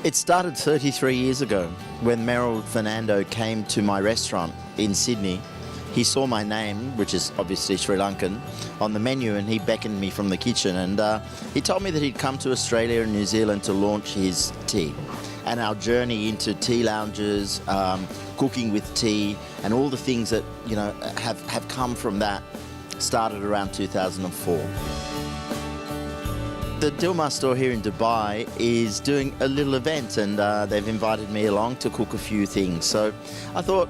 It started 33 years ago when Merrill Fernando came to my restaurant in Sydney. He saw my name, which is obviously Sri Lankan, on the menu, and he beckoned me from the kitchen, and he told me that he'd come to Australia and New Zealand to launch his tea. And our journey into tea lounges, cooking with tea, and all the things that have come from that started around 2004. The Dilmah store here in Dubai is doing a little event, and they've invited me along to cook a few things. So I thought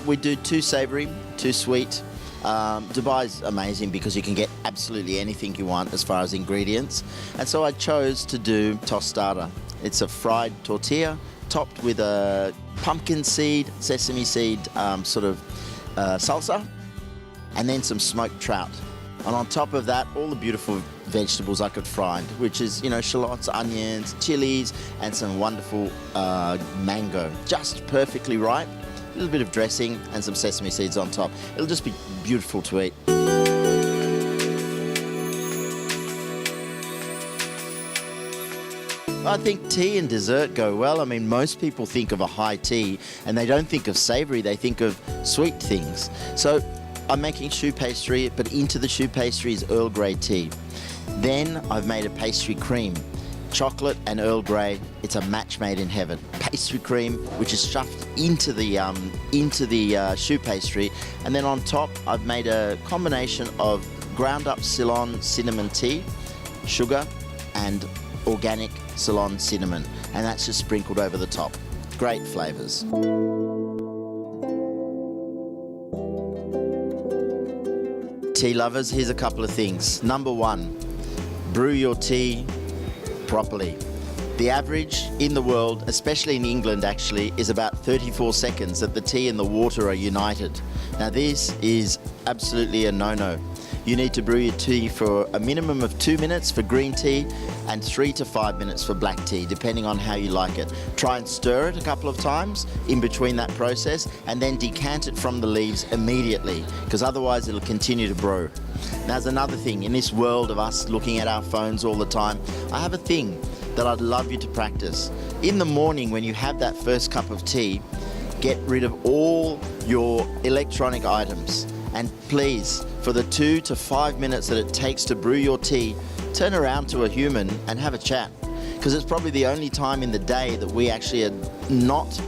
we'd do 2 savoury, 2 sweet. Dubai's amazing because you can get absolutely anything you want as far as ingredients. And so I chose to do tostada. It's a fried tortilla topped with a pumpkin seed, sesame seed salsa, and then some smoked trout. And on top of that, all the beautiful vegetables I could find, which is, shallots, onions, chilies, and some wonderful mango. Just perfectly ripe. A little bit of dressing and some sesame seeds on top. It'll just be beautiful to eat. I think tea and dessert go well. I mean, most people think of a high tea and they don't think of savoury, they think of sweet things. So I'm making choux pastry, but into the choux pastry is Earl Grey tea. Then I've made a pastry cream. Chocolate and Earl Grey, it's a match made in heaven. Pastry cream, which is stuffed into the choux pastry, and then on top I've made a combination of ground up Ceylon cinnamon tea, sugar, and organic Ceylon cinnamon, and that's just sprinkled over the top. Great flavours. Tea lovers, here's a couple of things. Number 1, brew your tea properly. The average in the world, especially in England actually, is about 34 seconds that the tea and the water are united. Now this is absolutely a no-no. You need to brew your tea for a minimum of 2 minutes for green tea and 3 to 5 minutes for black tea, depending on how you like it. Try and stir it a couple of times in between that process, and then decant it from the leaves immediately, because otherwise it'll continue to brew. Now, there's another thing. In this world of us looking at our phones all the time, I have a thing that I'd love you to practice. In the morning, when you have that first cup of tea, get rid of all your electronic items. And please, for the 2 to 5 minutes that it takes to brew your tea, turn around to a human and have a chat. Because it's probably the only time in the day that we actually are not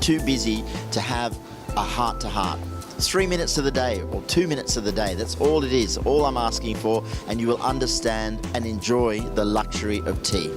too busy to have a heart-to-heart. 3 minutes of the day or 2 minutes of the day, that's all it is, all I'm asking for, and you will understand and enjoy the luxury of tea.